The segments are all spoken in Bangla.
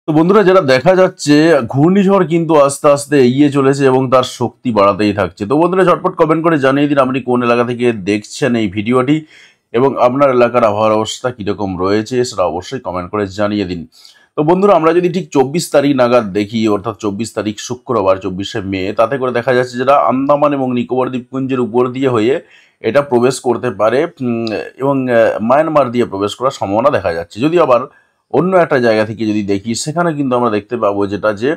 তো বন্ধুরা, যেটা দেখা যাচ্ছে ঘূর্ণিঝড় কিন্তু আস্তে আস্তে এগিয়ে চলেছে এবং তার শক্তি বাড়াতেই থাকছে। তো বন্ধুরা, ঝটপট কমেন্ট করে জানিয়ে দিন আপনি কোন এলাকা থেকে দেখছেন এই ভিডিওটি এবং আপনার এলাকার আবহাওয়ার অবস্থা কিরকম রয়েছে সেটা অবশ্যই কমেন্ট করে জানিয়ে দিন। তো বন্ধুরা, আমরা যদি ঠিক 24 তারিখ নাগাদ দেখি, অর্থাৎ 24 তারিখ শুক্রবার 24শে মে, তাতে করে দেখা যাচ্ছে যেটা আন্দামান এবং নিকোবর দ্বীপপুঞ্জের উপর দিয়ে হয়ে এটা প্রবেশ করতে পারে এবং মায়ানমার দিয়ে প্রবেশ করার সম্ভাবনা দেখা যাচ্ছে। যদি আবার অন্য একটা জায়গা থেকে যদি দেখি, সেখানে কিন্তু আমরা দেখতে পাবো যেটা যে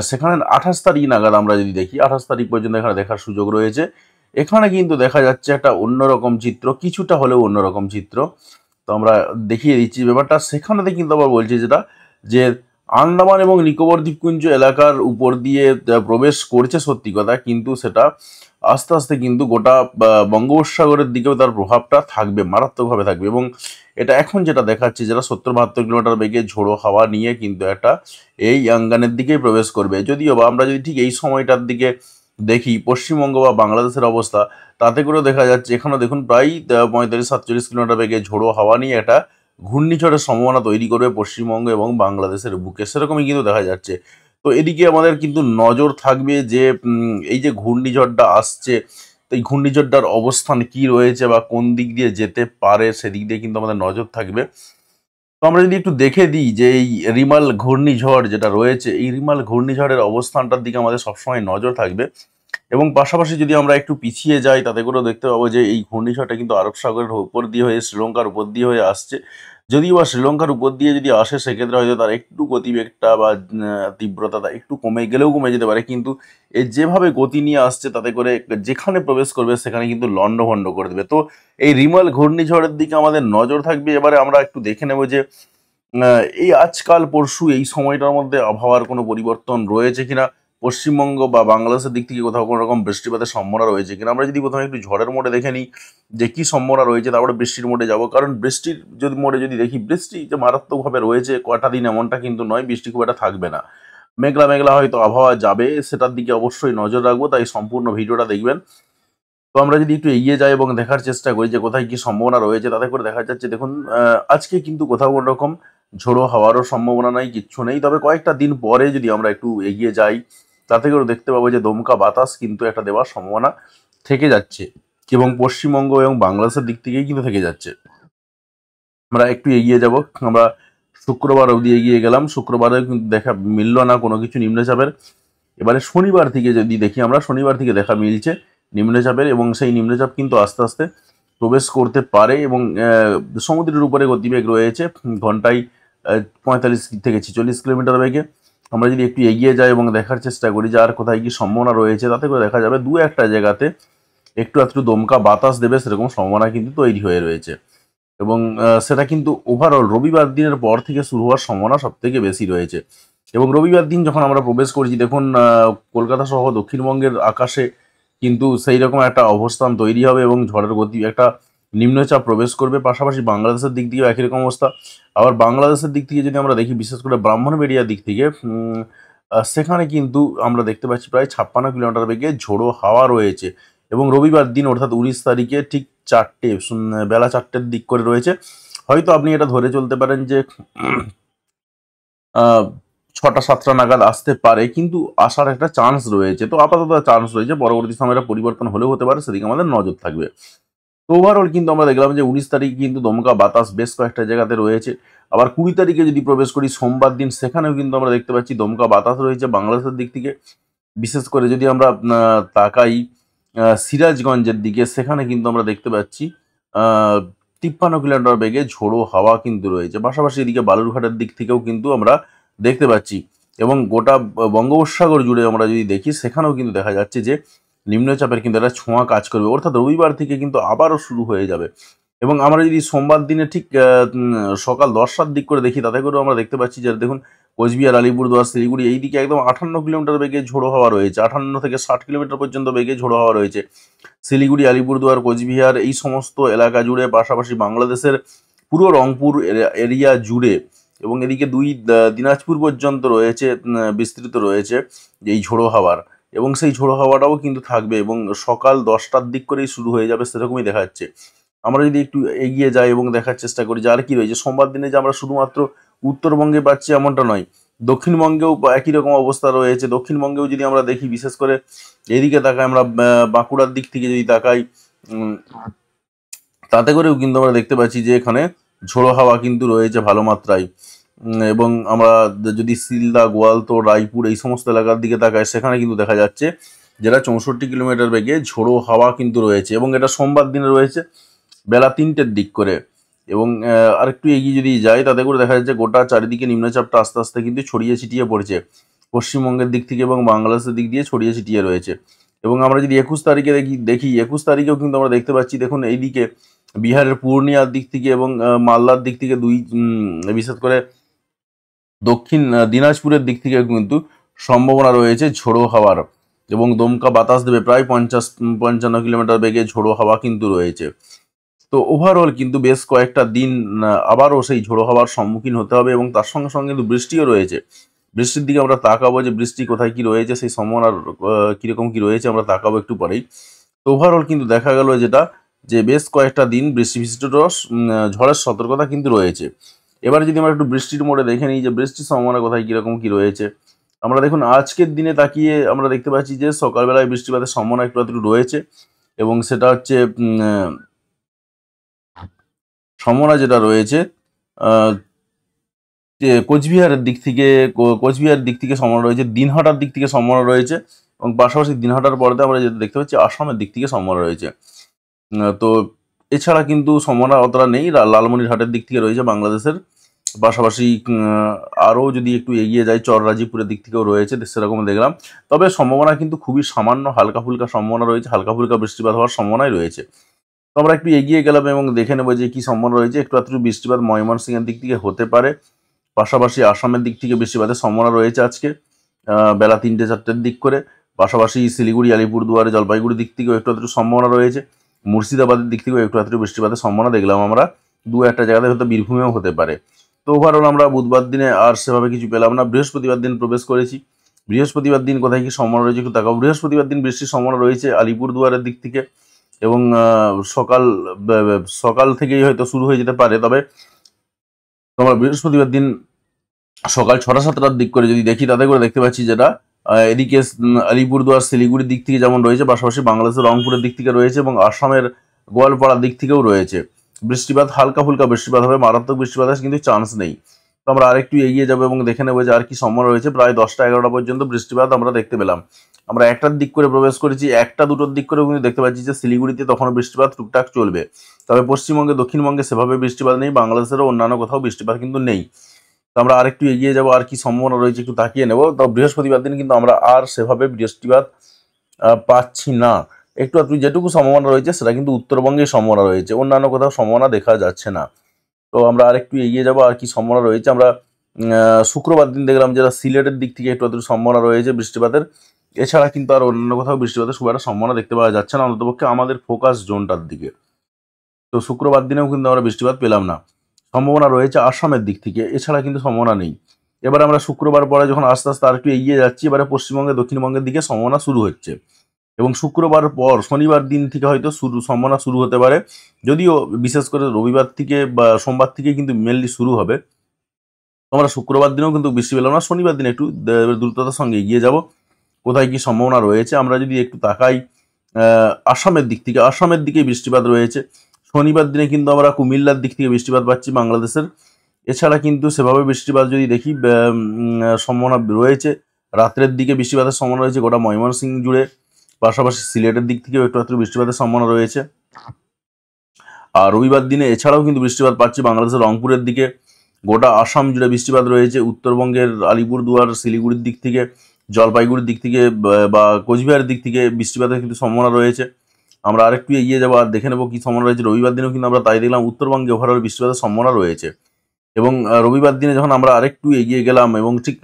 সেখানে 28 তারিখ নাগাদ আমরা যদি দেখি, 28 তারিখ পর্যন্ত এখানে দেখার সুযোগ রয়েছে। এখানে কিন্তু দেখা যাচ্ছে একটা অন্যরকম চিত্র, কিছুটা হলেও অন্যরকম চিত্র। তো আমরা দেখিয়ে দিচ্ছি ব্যাপারটা। সেখানেতে কিন্তু আবার বলছি যেটা যে আন্দামান এবং নিকোবর দ্বীপপুঞ্জ এলাকার উপর দিয়ে প্রবেশ করছে সত্যি কথা, কিন্তু সেটা আস্তে আস্তে কিন্তু গোটা বঙ্গোপসাগরের দিকেও তার প্রভাবটা থাকবে, মারাত্মকভাবে থাকবে। এবং এটা এখন যেটা দেখাচ্ছে, যেটা 70-72 কিলোমিটার বেগে ঝোড়ো হাওয়া নিয়ে কিন্তু একটা এই আঙ্গানের দিকেই প্রবেশ করবে। যদিও বা আমরা যদি ঠিক এই সময়টার দিকে দেখি পশ্চিমবঙ্গ বা বাংলাদেশের অবস্থা, তাতে করেও দেখা যাচ্ছে এখানেও দেখুন প্রায় 45-47 কিলোমিটার বেগে ঝোড়ো হাওয়া নিয়ে একটা ঘূর্ণিঝড়ের সম্ভাবনা তৈরি করবে পশ্চিমবঙ্গ এবং বাংলাদেশের বুকে, সেরকমই কিন্তু দেখা যাচ্ছে। তো এদিকে আমাদের কিন্তু নজর থাকবে যে এই যে ঘূর্ণিঝড়টা আসছে, তো এই ঘূর্ণিঝড়টার অবস্থান কি রয়েছে বা কোন দিক দিয়ে যেতে পারে, সেদিক দিয়ে কিন্তু আমাদের নজর থাকবে। তো আমরা যদি একটু দেখে দিই যে এই রিমাল ঘূর্ণিঝড় যেটা রয়েছে, এই রিমাল ঘূর্ণিঝড়ের অবস্থানটার দিকে আমাদের সবসময় নজর থাকবে। এবং পাশাপাশি যদি আমরা একটু পিছিয়ে যাই, তাতে করেও দেখতে পাবো যে এই ঘূর্ণিঝড়টা কিন্তু আরব সাগরের উপর দিয়ে হয়ে শ্রীলঙ্কার উপর দিয়ে হয়ে আসছে। যদিও বা শ্রীলঙ্কার উপর দিয়ে যদি আসে, সেক্ষেত্রে হয়তো তার একটু গতিবেগটা বা তীব্রতাটা একটু কমে গেলেও কমে যেতে পারে, কিন্তু এ যেভাবে গতি নিয়ে আসছে তাতে করে যেখানে প্রবেশ করবে সেখানে কিন্তু লণ্ডভণ্ড করে দেবে। তো এই রিমাল ঘূর্ণিঝড়ের দিকে আমাদের নজর থাকবে। এবারে আমরা একটু দেখে নেব যে এই আজকাল পরশু এই সময়টার মধ্যে আবহাওয়ার কোনো পরিবর্তন রয়েছে কিনা, পশ্চিমবঙ্গ বা বাংলাদেশের দিক থেকে কোথাও কোনো রকম বৃষ্টিপাতের সম্ভাবনা রয়েছে কিনা। আমরা যদি প্রথমে একটু ঝড়ের মোডে দেখে নিই যে কী সম্ভাবনা রয়েছে, তারপরে বৃষ্টির মোডে যাব। কারণ বৃষ্টির যদি মোডে যদি দেখি, বৃষ্টি যে মারাত্মকভাবে রয়েছে কটা দিন এমনটা কিন্তু নয়, বৃষ্টি খুব একটা থাকবে না, মেঘলা মেঘলা হয়তো আবহাওয়া যাবে, সেটার দিকে অবশ্যই নজর রাখবো, তাই সম্পূর্ণ ভিডিওটা দেখবেন। তো আমরা যদি একটু এগিয়ে যাই এবং দেখার চেষ্টা করি যে কোথায় কি সম্ভাবনা রয়েছে, তাতে করে দেখা যাচ্ছে দেখুন আজকে কিন্তু কোথাও কোনো রকম ঝোড়ো হাওয়ারও সম্ভাবনা নাই, কিচ্ছু নেই। তবে কয়েকটা দিন পরে যদি আমরা একটু এগিয়ে যাই, তাতে করে দেখতে পাবো যে দমকা বাতাস কিন্তু একটা দেওয়ার সম্ভাবনা থেকে যাচ্ছে এবং পশ্চিমবঙ্গ এবং বাংলাদেশের দিক থেকেই কিন্তু থেকে যাচ্ছে। আমরা একটু এগিয়ে যাব, আমরা শুক্রবার অবধি এগিয়ে গেলাম, শুক্রবারেও কিন্তু দেখা মিলল না কোনো কিছু নিম্নচাপের। এবারে শনিবার থেকে যদি দেখি, আমরা শনিবার থেকে দেখা মিলছে নিম্নচাপের, এবং সেই নিম্নচাপ কিন্তু আস্তে আস্তে প্রবেশ করতে পারে এবং সমুদ্রের উপরে গতিবেগ রয়েছে ঘন্টায় 45 থেকে 46 কিলোমিটার বেগে। আমরা যদি একটু এগিয়ে যাই এবং দেখার চেষ্টা করি যে আর কোথায় কি সম্ভাবনা রয়েছে, তাতে করে দেখা যাবে দু একটা জায়গাতে একটু একটু দমকা বাতাস দেবে, সেরকম সম্ভাবনা কিন্তু তৈরি হয়ে রয়েছে। এবং সেটা কিন্তু ওভারঅল রবিবার দিনের পর থেকে শুরু হওয়ার সম্ভাবনা সব থেকে বেশি রয়েছে। এবং রবিবার দিন যখন আমরা প্রবেশ করছি, দেখুন কলকাতা সহ দক্ষিণবঙ্গের আকাশে কিন্তু সেই রকম একটা অবস্থান তৈরি হবে এবং ঝড়ের গতি একটা নিম্নচাপ প্রবেশ করবে। পাশাপাশি বাংলাদেশের দিক দিয়েও একই রকম অবস্থা। আবার বাংলাদেশের দিক থেকে যদি আমরা দেখি, বিশেষ করে ব্রাহ্মণবাড়িয়ার দিক থেকে সেখানে কিন্তু আমরা দেখতে পাচ্ছি প্রায় 56 কিলোমিটার বেগে ঝোড়ো হাওয়া রয়েছে। এবং রবিবার দিন অর্থাৎ 19 তারিখে ঠিক বেলা 4টের দিক করে রয়েছে। হয়তো আপনি এটা ধরে চলতে পারেন যে 6টা-7টা নাগাদ আসতে পারে, কিন্তু আসার একটা চান্স রয়েছে। তো আপাতত চান্স রয়েছে, পরবর্তী সময় এটা পরিবর্তন হলেও হতে পারে, সেদিকে আমাদের নজর থাকবে। তো ওভারঅল কিন্তু আমরা দেখলাম যে 19 তারিখ কিন্তু দমকা বাতাস বেশ কয়েকটা জায়গাতে রয়েছে। আবার 20 তারিখে যদি প্রবেশ করি সোমবার দিন, সেখানেও কিন্তু আমরা দেখতে পাচ্ছি দমকা বাতাস রয়েছে বাংলাদেশের দিক থেকে। বিশেষ করে যদি আমরা তাকাই সিরাজগঞ্জের দিকে, সেখানে কিন্তু আমরা দেখতে পাচ্ছি 53 কিলোমিটার বেগে ঝোড়ো হাওয়া কিন্তু রয়েছে। পাশাপাশি এদিকে বালুরঘাটের দিক থেকেও কিন্তু আমরা দেখতে পাচ্ছি। এবং গোটা বঙ্গোপসাগর জুড়ে আমরা যদি দেখি, সেখানেও কিন্তু দেখা যাচ্ছে যে নিম্নচাপের কিন্তু একটা ছোঁয়া কাজ করবে, অর্থাৎ রবিবার থেকে কিন্তু আবারও শুরু হয়ে যাবে। এবং আমরা যদি সোমবার দিনে ঠিক সকাল 10টার দিক করে দেখি, তাতে করেও আমরা দেখতে পাচ্ছি যে দেখুন কোচবিহার, আলিপুরদুয়ার, শিলিগুড়ি এই দিকে একদম 58 কিলোমিটার বেগে ঝোড়ো হাওয়া রয়েছে, 58 থেকে 60 কিলোমিটার পর্যন্ত বেগে ঝোড়ো হাওয়া রয়েছে শিলিগুড়ি, আলিপুরদুয়ার, কোচবিহার এই সমস্ত এলাকা জুড়ে। পাশাপাশি বাংলাদেশের পুরো রংপুর এরিয়া জুড়ে এবং এদিকে দিনাজপুর পর্যন্ত রয়েছে, বিস্তৃত রয়েছে এই ঝোড়ো হাওয়ার। এবং সেই ঝোড়ো হাওয়াটাও কিন্তু থাকবে এবং সকাল 10টার দিক করেই শুরু হয়ে যাবে, সেরকমই দেখা যাচ্ছে। আমরা যদি একটু এগিয়ে যাই এবং দেখার চেষ্টা করি যে আর কি রয়েছে সোমবার দিনে, যে আমরা শুধুমাত্র উত্তরবঙ্গে পাচ্ছি এমনটা নয়, দক্ষিণবঙ্গেও একই রকম অবস্থা রয়েছে। দক্ষিণবঙ্গেও যদি আমরা দেখি, বিশেষ করে এদিকে তাকাই আমরা, বাঁকুড়ার দিক থেকে যদি তাকাই, তাতে করেও কিন্তু আমরা দেখতে পাচ্ছি যে এখানে ঝোড়ো হাওয়া কিন্তু রয়েছে ভালো মাত্রায়। এবং আমরা যদি সিলদা, গোয়ালতোড়, রায়পুর এই সমস্ত এলাকার দিকে তাকাই, সেখানে কিন্তু দেখা যাচ্ছে যেটা 64 কিলোমিটার বেগে ঝোড়ো হাওয়া কিন্তু রয়েছে। এবং এটা সোমবার দিনে রয়েছে বেলা 3টের দিক করে। এবং আরেকটু এগিয়ে যদি যাই, তাতে করে দেখা যাচ্ছে গোটা চারিদিকে নিম্নচাপটা আস্তে আস্তে কিন্তু ছড়িয়ে ছিটিয়ে পড়ছে পশ্চিমবঙ্গের দিক থেকে এবং বাংলাদেশের দিক দিয়ে ছড়িয়ে ছিটিয়ে রয়েছে। এবং আমরা যদি 21 তারিখে দেখি 21 তারিখেও কিন্তু আমরা দেখতে পাচ্ছি, দেখুন এইদিকে বিহারের পূর্ণিয়ার দিক থেকে এবং মালদার দিক থেকে বিশেষ করে দক্ষিণ দিনাজপুরের দিক থেকে কিন্তু সম্ভাবনা রয়েছে ঝোড়ো হাওয়ার, এবং দমকা বাতাস দেবে প্রায় 50-55 কিলোমিটার বেগে ঝোড়ো হাওয়া কিন্তু রয়েছে। তো ওভারঅল কিন্তু বেশ কয়েকটা দিন আবারও সেই ঝোড়ো হাওয়ার সম্মুখীন হতে হবে, এবং তার সঙ্গে সঙ্গে কিন্তু বৃষ্টিও রয়েছে। বৃষ্টির দিকে আমরা তাকাবো যে বৃষ্টি কোথায় কি রয়েছে, সেই সম্ভাবনার কীরকম কি রয়েছে আমরা তাকাবো একটু পরেই। তো ওভারঅল কিন্তু দেখা গেল যেটা, যে বেশ কয়েকটা দিন বৃষ্টি ঝড়ের সতর্কতা কিন্তু রয়েছে। এবার যদি আমরা একটু বৃষ্টির মোড়ে দেখে নিই যে বৃষ্টির সম্ভাবনা কোথায় কীরকম কি রয়েছে, আমরা দেখুন আজকের দিনে তাকিয়ে আমরা দেখতে পাচ্ছি যে সকালবেলায় বৃষ্টিপাতের সম্ভাবনা একটু রয়েছে। এবং সেটা হচ্ছে সম্ভাবনা যেটা রয়েছে কোচবিহারের দিক থেকে সম্ভাবনা রয়েছে, দিনহাটার দিক থেকে সম্ভাবনা রয়েছে, এবং পাশাপাশি দিনহাটার পরেতে আমরা যেটা দেখতে পাচ্ছি আসামের দিক থেকে সম্ভাবনা রয়েছে। তো এছাড়া কিন্তু সম্ভাবনা অতটা নেই, লালমনিরহাটের দিক থেকে রয়েছে বাংলাদেশের। পাশাপাশি আরও যদি একটু এগিয়ে যায়, চররাজিপুরের দিক থেকেও রয়েছে, সেরকম দেখলাম। তবে সম্ভাবনা কিন্তু খুবই সামান্য, হালকা ফুলকা সম্ভাবনা রয়েছে, হালকা ফুলকা বৃষ্টিপাত হওয়ার সম্ভাবনাই রয়েছে। তো আমরা একটু এগিয়ে গেলাম এবং দেখে নেবো যে কী সম্ভাবনা রয়েছে। একটু বৃষ্টিপাত ময়মনসিংহের দিক থেকে হতে পারে, পাশাপাশি আসামের দিক থেকে বৃষ্টিপাতের সম্ভাবনা রয়েছে আজকে বেলা 3-4টের দিক করে। পাশাপাশি শিলিগুড়ি, আলিপুরদুয়ারে, জলপাইগুড়ির দিক থেকেও একটু সম্ভাবনা রয়েছে, মুর্শিদাবাদের দিক থেকেও একটু বৃষ্টিপাতের সম্ভাবনা দেখলাম আমরা। 2-1টা জায়গাতে হয়তো বীরভূমেও হতে পারে। তো ওভারঅল আমরা বুধবার দিনে আর সেভাবে কিছু পেলাম না। বৃহস্পতিবার দিন প্রবেশ করেছি। বৃহস্পতিবার দিন কোথায় কি সম্ভাবনা রয়েছে একটু তাকাবো। বৃহস্পতিবার দিন বৃষ্টির সম্ভাবনা রয়েছে আলিপুরদুয়ারের দিক থেকে, এবং সকাল থেকেই হয়তো শুরু হয়ে যেতে পারে। তবে আমরা বৃহস্পতিবার দিন সকাল 6টা-7টার দিক করে যদি দেখি, তাতে করে দেখতে পাচ্ছি যেটা এদিকে আলিপুরদুয়ার, শিলিগুড়ির দিক থেকে যেমন রয়েছে, পাশাপাশি বাংলাদেশের রংপুরের দিক থেকে রয়েছে, এবং আসামের গোয়ালপাড়ার দিক থেকেও রয়েছে বৃষ্টিপাত। হালকা ফুলকা বৃষ্টিপাত হবে, মারাত্মক বৃষ্টিপাতের কিন্তু চান্স নেই। তো আমরা আরেকটু এগিয়ে যাবো এবং দেখে নেবো যে আর কি সম্ভাবনা রয়েছে। প্রায় 10টা-11টা পর্যন্ত বৃষ্টিপাত আমরা দেখতে পেলাম। আমরা 1টার দিক করে প্রবেশ করেছি, 1টা-2টোর দিক করেও কিন্তু দেখতে পাচ্ছি যে শিলিগুড়িতে তখনও বৃষ্টিপাত টুকটাক চলবে। তবে পশ্চিমবঙ্গে, দক্ষিণবঙ্গে সেভাবে বৃষ্টিপাত নেই, বাংলাদেশেরও অন্যান্য কোথাও বৃষ্টিপাত কিন্তু নেই। তো আমরা আরেকটু এগিয়ে যাবো, আর কি সম্ভাবনা রয়েছে একটু তাকিয়ে নেবো। তো বৃহস্পতিবার দিন কিন্তু আমরা আর সেভাবে বৃষ্টিপাত পাচ্ছি না। একটু যেটুকু সম্ভাবনা রয়েছে সেটা কিন্তু উত্তরবঙ্গে সম্ভাবনা রয়েছে, অন্যান্য কোথাও সম্ভাবনা দেখা যাচ্ছে না। তো আমরা আরেকটু এগিয়ে যাবো, আর কি সম্ভাবনা রয়েছে। আমরা শুক্রবার দিন দেখলাম যেটা সিলেটের দিক থেকে একটু সম্ভাবনা রয়েছে বৃষ্টিপাতের। এছাড়া কিন্তু আর অন্য কোথাও বৃষ্টিপাতের খুব একটা সম্ভাবনা দেখতে পাওয়া যাচ্ছে না, অন্ততপক্ষে আমাদের ফোকাস জোনটার দিকে। তো শুক্রবার দিনেও কিন্তু আমরা বৃষ্টিপাত পেলাম না। সম্ভাবনা রয়েছে আসামের দিক থেকে, এছাড়া কিন্তু সম্ভাবনা নেই। এবার আমরা শুক্রবার পরে যখন আস্তে আস্তে আর একটু এগিয়ে যাচ্ছি, এবারে পশ্চিমবঙ্গে, দক্ষিণবঙ্গের দিকে সম্ভাবনা শুরু হচ্ছে। এবং শুক্রবার পর শনিবার দিন থেকে হয়তো সম্ভাবনা শুরু হতে পারে, যদিও বিশেষ করে রবিবার থেকে বা সোমবার থেকে কিন্তু মেনলি শুরু হবে। আমরা শুক্রবার দিনেও কিন্তু বৃষ্টি পেলাম না। শনিবার দিনে একটু দ্রুততার সঙ্গে এগিয়ে যাব, কোথায় কি সম্ভাবনা রয়েছে। আমরা যদি একটু তাকাই আসামের দিকে বৃষ্টিপাত রয়েছে। শনিবার দিনে কিন্তু আমরা কুমিল্লার দিক থেকে বৃষ্টিপাত পাচ্ছি বাংলাদেশের। এছাড়া কিন্তু সেভাবে বৃষ্টিপাত যদি দেখি, সম্ভাবনা রয়েছে রাত্রের দিকে বৃষ্টিপাতের সম্ভাবনা রয়েছে গোটা ময়মনসিংহ জুড়ে, পাশাপাশি সিলেটের দিক থেকেও একটু বৃষ্টিপাতের সম্ভাবনা রয়েছে। আর রবিবার দিনে এছাড়াও কিন্তু বৃষ্টিপাত পাচ্ছি বাংলাদেশের রংপুরের দিকে, গোটা আসাম জুড়ে বৃষ্টিপাত রয়েছে, উত্তরবঙ্গের আলিপুরদুয়ার, শিলিগুড়ির দিক থেকে, জলপাইগুড়ির দিক থেকে বা কোচবিহারের দিক থেকে বৃষ্টিপাতের কিন্তু সম্ভাবনা রয়েছে। আমরা আরেকটু এগিয়ে যাবো আর দেখে নেবো কী সম্ভাবনা রয়েছে। রবিবার দিনেও কিন্তু আমরা তাই দেখলাম, উত্তরবঙ্গে ওভারঅল বৃষ্টিপাতের সম্ভাবনা রয়েছে। এবং রবিবার দিনে যখন আমরা আরেকটু এগিয়ে গেলাম এবং ঠিক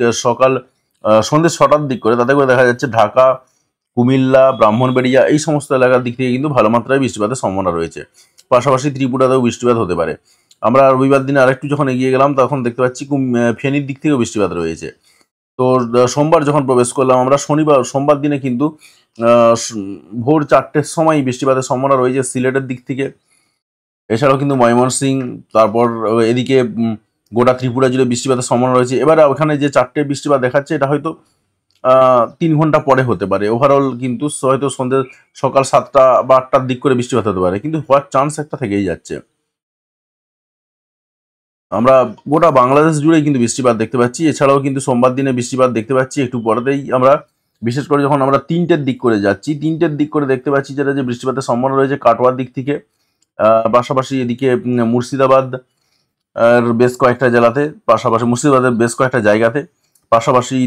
সন্ধ্যে 6টার দিক করে, তাতে করে দেখা যাচ্ছে ঢাকা, কুমিল্লা, ব্রাহ্মণবাড়িয়া এই সমস্ত এলাকার দিক থেকে কিন্তু ভালো মাত্রায় বৃষ্টিপাতের সম্ভাবনা রয়েছে। পাশাপাশি ত্রিপুরাতেও বৃষ্টিপাত হতে পারে। আমরা রবিবার দিনে আরেকটু যখন এগিয়ে গেলাম, তখন দেখতে পাচ্ছি ফেনীর দিক থেকেও বৃষ্টিপাত রয়েছে। তো সোমবার যখন প্রবেশ করলাম আমরা, সোমবার দিনে কিন্তু ভোর 4টের সময় বৃষ্টিপাতের সম্ভাবনা রয়েছে সিলেটের দিক থেকে। এছাড়াও কিন্তু ময়মনসিংহ, তারপর এদিকে গোটা ত্রিপুরা জুড়ে বৃষ্টিপাতের সম্ভাবনা রয়েছে। এবারে ওখানে যে 4টে বৃষ্টিপাত দেখাচ্ছে এটা হয়তো 3 ঘন্টা পরে হতে পারে। ওভারঅল কিন্তু হয়তো সন্ধ্যে সকাল 7টা বা 8টার দিক করে বৃষ্টিপাত হতে পারে, কিন্তু হওয়ার চান্স একটা থেকেই যাচ্ছে। আমরা গোটা বাংলাদেশ জুড়েই কিন্তু বৃষ্টিপাত দেখতে পাচ্ছি। এছাড়াও কিন্তু সোমবার দিনে বৃষ্টিপাত দেখতে পাচ্ছি একটু পরেতেই। আমরা বিশেষ করে যখন আমরা 3টের দিক করে যাচ্ছি, 3টের দিক করে দেখতে পাচ্ছি যেটা যে বৃষ্টিপাতের সম্ভাবনা রয়েছে কাটোয়ার দিক থেকে, পাশাপাশি এদিকে মুর্শিদাবাদ বেশ কয়েকটা জেলাতে, পাশাপাশি মুর্শিদাবাদের বেশ কয়েকটা জায়গাতে, পাশাপাশি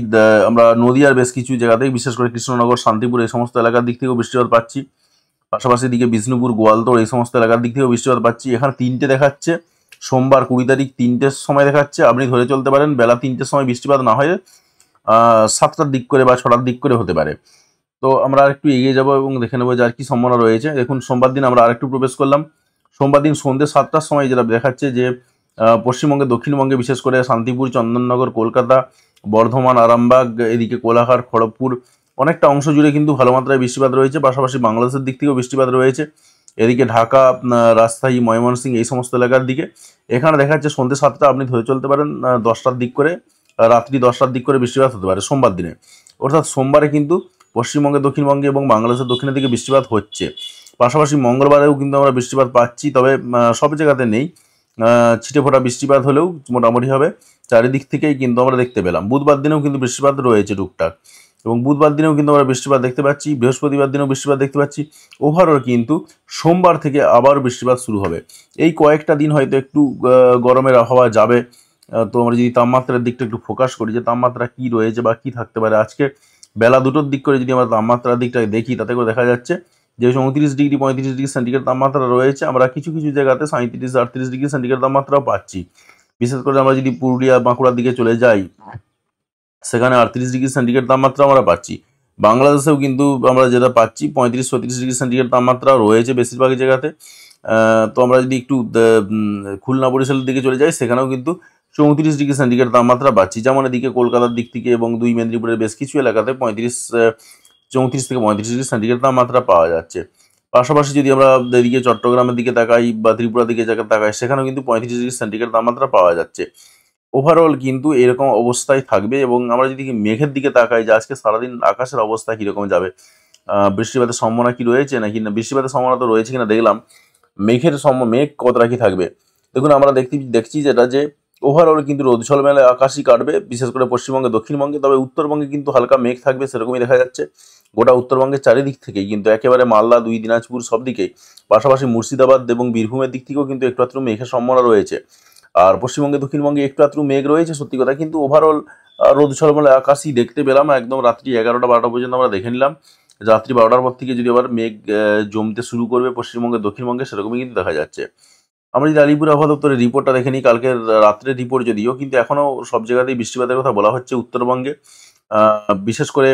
আমরা নদিয়ার বেশ কিছু জায়গাতে, বিশেষ করে কৃষ্ণনগর, শান্তিপুর এই সমস্ত এলাকার দিক থেকেও বৃষ্টিপাত পাচ্ছি। পাশাপাশি এদিকে বিষ্ণুপুর, গোয়ালতোড় এই সমস্ত এলাকার দিক থেকেও বৃষ্টিপাত পাচ্ছি। এখানে 3টে দেখাচ্ছে, সোমবার 20 তারিখ 3টের সময় দেখাচ্ছে। আপনি ধরে চলতে পারেন বেলা 3টের সময় বৃষ্টিপাত না হয়ে 7টার দিক করে বা 6টার দিক করে হতে পারে। তো আমরা আরেকটু এগিয়ে যাব এবং দেখে নেবো যে আর কি সম্ভাবনা রয়েছে। দেখুন সোমবার দিন আমরা আরেকটু প্রবেশ করলাম। সোমবার দিন সন্ধ্যে 7টার সময় যেটা দেখাচ্ছে যে পশ্চিমবঙ্গে, দক্ষিণবঙ্গে, বিশেষ করে শান্তিপুর, চন্দননগর, কলকাতা, বর্ধমান, আরামবাগ, এদিকে কোলাঘাট, খড়গপুর অনেকটা অংশ জুড়ে কিন্তু ভালো মাত্রায় বৃষ্টিপাত রয়েছে। পাশাপাশি বাংলাদেশের দিক থেকেও বৃষ্টিপাত রয়েছে। এদিকে ঢাকা, রাজশাহী, ময়মনসিংহ এই সমস্ত এলাকার দিকে এখানে দেখা যাচ্ছে সন্ধ্যে 7টা, আপনি ধরে চলতে পারেন 10টার দিক করে, রাত্রি 10টার দিক করে বৃষ্টিপাত হতে পারে সোমবার দিনে। অর্থাৎ সোমবারে কিন্তু পশ্চিমবঙ্গে, দক্ষিণবঙ্গে এবং বাংলাদেশের দক্ষিণের দিকে বৃষ্টিপাত হচ্ছে। পাশাপাশি মঙ্গলবারেও কিন্তু আমরা বৃষ্টিপাত পাচ্ছি, তবে সব জায়গাতে নেই। ছিটে ফোটা বৃষ্টিপাত হলেও মোটামুটি হবে চারিদিক থেকেই কিন্তু আমরা দেখতে পেলাম। বুধবার দিনেও কিন্তু বৃষ্টিপাত রয়েছে টুকটাক, এবং বুধবার দিনেও কিন্তু আমরা বৃষ্টিপাত দেখতে পাচ্ছি। বৃহস্পতিবার দিনেও বৃষ্টিপাত দেখতে পাচ্ছি। ওভারঅল কিন্তু সোমবার থেকে আবার বৃষ্টিপাত শুরু হবে। এই কয়েকটা দিন হয়তো একটু গরমের আবহাওয়া যাবে। তো আমরা যদি তাপমাত্রার দিকটা একটু ফোকাস করি যে তাপমাত্রা কী রয়েছে বা কী থাকতে পারে, আজকে বেলা 2টোর দিক করে যদি আমরা তাপমাত্রার দিকটা দেখি, তাতে করে দেখা যাচ্ছে যে 29 ডিগ্রি 35 ডিগ্রি সেন্টিগ্রেড তাপমাত্রা রয়েছে। আমরা কিছু কিছু জায়গাতে 37 38 ডিগ্রি সেন্টিগ্রেড তাপমাত্রাও পাচ্ছি। বিশেষ করে আমরা যদি পুরুলিয়া, বাঁকুড়ার দিকে চলে যাই, সেখানে 38 ডিগ্রি সেন্টিগ্রেড তাপমাত্রা আমরা পাচ্ছি। বাংলাদেশেও কিন্তু আমরা যেটা পাচ্ছি 35-36 ডিগ্রি সেন্টিগ্রেড তাপমাত্রা রয়েছে বেশিরভাগ জায়গাতে। তো আমরা যদি একটু খুলনা, বরিশালের দিকে চলে যাই, সেখানেও কিন্তু 34 ডিগ্রি সেন্টিগ্রেড তাপমাত্রা পাচ্ছি। যেমন এদিকে কলকাতার দিক থেকে এবং 2 মেদিনীপুরের বেশ কিছু এলাকাতে 34 থেকে 35 ডিগ্রি সেন্টিগ্রেড তাপমাত্রা পাওয়া যাচ্ছে। পাশাপাশি যদি আমরা এদিকে চট্টগ্রামের দিকে তাকাই বা ত্রিপুরার দিকে তাকাই, সেখানেও কিন্তু 35 ডিগ্রি সেন্টিগ্রেড তাপমাত্রা পাওয়া যাচ্ছে। ওভারঅল কিন্তু এরকম অবস্থায় থাকবে। এবং আমরা যদি মেঘের দিকে তাকাই যে আজকে সারাদিন আকাশের অবস্থা কীরকম যাবে, বৃষ্টিপাতের সম্ভাবনা কি রয়েছে নাকি না, বৃষ্টিপাতের সম্ভাবনা তো রয়েছে কিনা দেখলাম। মেঘ কতটা কি থাকবে দেখুন, আমরা দেখছি যেটা যে ওভারঅল কিন্তু রোদ ঝলমেলে আকাশই কাটবে, বিশেষ করে পশ্চিমবঙ্গে, দক্ষিণবঙ্গে। তবে উত্তরবঙ্গে কিন্তু হালকা মেঘ থাকবে, সেরকমই দেখা যাচ্ছে। গোটা উত্তরবঙ্গের চারিদিক থেকেই কিন্তু একেবারে মালদা, 2 দিনাজপুর সব দিকেই, পাশাপাশি মুর্শিদাবাদ এবং বীরভূমের দিক থেকেও কিন্তু একটু আধটু মেঘের সম্ভাবনা রয়েছে। আর পশ্চিমবঙ্গে, দক্ষিণবঙ্গে একটু আধটু মেঘ রয়েছে সত্যি কথা, কিন্তু ওভারঅল রোদ ঝলমলে আকাশই দেখতে পেলাম। একদম রাত্রি 11টা 12টা পর্যন্ত আমরা দেখে নিলাম। রাত্রি 12টার পর থেকে যদি আবার মেঘ জমতে শুরু করবে পশ্চিমবঙ্গে, দক্ষিণবঙ্গে, সেরকমই কিন্তু দেখা যাচ্ছে। আমরা যদি আলিপুর আবহাওয়া দপ্তরের রিপোর্টটা দেখে নিই, কালকের রাত্রের রিপোর্ট যদিও, কিন্তু এখনও সব জায়গাতেই বৃষ্টিপাতের কথা বলা হচ্ছে উত্তরবঙ্গে। বিশেষ করে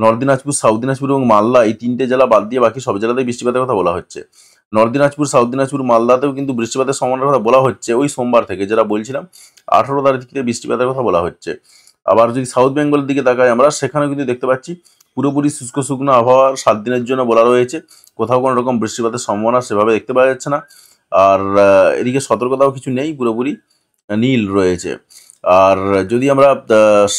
নর্থ দিনাজপুর, সাউথ দিনাজপুর এবং মালদা এই 3টে জেলা বাদ দিয়ে বাকি সব জেলাতেই বৃষ্টিপাতের কথা বলা হচ্ছে। নর্থ দিনাজপুর, সাউথ দিনাজপুর, মালদাতেও কিন্তু বৃষ্টিপাতের সম্ভাবনার কথা বলা হচ্ছে ওই সোমবার থেকে, যেটা বলছিলাম 18 তারিখ থেকে বৃষ্টিপাতের কথা বলা হচ্ছে। আবার যদি সাউথ বেঙ্গলের দিকে তাকাই আমরা, সেখানেও কিন্তু দেখতে পাচ্ছি পুরোপুরি শুষ্ক শুকনো আবহাওয়ার 7 দিনের জন্য বলা রয়েছে। কোথাও কোনো রকম বৃষ্টিপাতের সম্ভাবনা সেভাবে দেখতে পাওয়া যাচ্ছে না। আর এদিকে সতর্কতাও কিছু নেই, পুরোপুরি নীল রয়েছে। আর যদি আমরা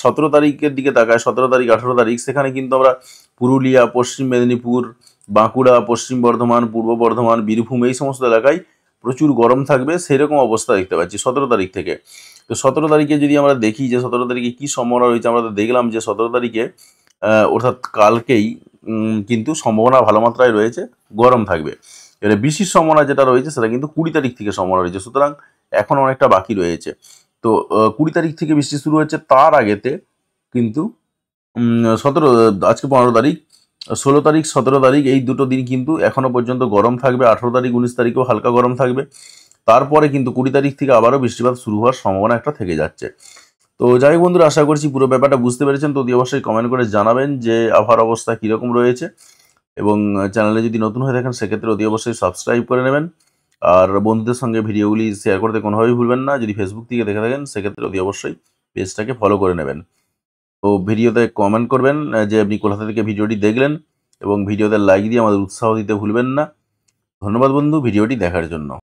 17 তারিখের দিকে তাকাই, 17 তারিখ 18 তারিখ, সেখানে কিন্তু আমরা পুরুলিয়া, পশ্চিম মেদিনীপুর, বাঁকুড়া, পশ্চিম বর্ধমান, পূর্ব বর্ধমান, বীরভূম এই সমস্ত এলাকায় প্রচুর গরম থাকবে, সেরকম অবস্থা দেখতে পাচ্ছি 17 তারিখ থেকে। তো 17 তারিখে যদি আমরা দেখি যে 17 তারিখে কী সম্ভাবনা রয়েছে, আমরা তো দেখলাম যে 17 তারিখে অর্থাৎ কালকেই কিন্তু সম্ভাবনা ভালো মাত্রায় রয়েছে, গরম থাকবে। এবারে বৃষ্টির সম্ভাবনা যেটা রয়েছে সেটা কিন্তু 20 তারিখ থেকে সম্ভাবনা রয়েছে, সুতরাং এখন অনেকটা বাকি রয়েছে। তো 20 তারিখ থেকে বৃষ্টি শুরু হচ্ছে, তার আগেতে কিন্তু 17, আজকে 15 তারিখ, 16 তারিখ 17 তারিখ এই দুটো দিন কিন্তু এখনও পর্যন্ত গরম থাকবে। 18 তারিখ 19 তারিখেও হালকা গরম থাকবে। তারপরে কিন্তু 20 তারিখ থেকে আবারও বৃষ্টিপাত শুরু হওয়ার সম্ভাবনা একটা থেকে যাচ্ছে। তো যাই হোক বন্ধুরা, আশা করছি পুরো ব্যাপারটা বুঝতে পেরেছেন। তো অবশ্যই কমেন্ট করে জানাবেন যে আবহাওয়ার অবস্থা কীরকম রয়েছে, এবং চ্যানেলে যদি নতুন হয়ে থাকেন সেক্ষেত্রে অতি অবশ্যই সাবস্ক্রাইব করে নেবেন। আর বন্ধুদের সঙ্গে ভিডিওগুলি শেয়ার করতে কোনোভাবেই ভুলবেন না। যদি ফেসবুক থেকে দেখে থাকেন সেক্ষেত্রে অতি অবশ্যই পেজটাকে ফলো করে নেবেন। তো ভিডিওতে কমেন্ট করবেন যে আপনি কোথা থেকে ভিডিওটি দেখলেন, এবং ভিডিওতে লাইক দিয়ে আমাদের উৎসাহ দিতে ভুলবেন না। ধন্যবাদ বন্ধু ভিডিওটি দেখার জন্য।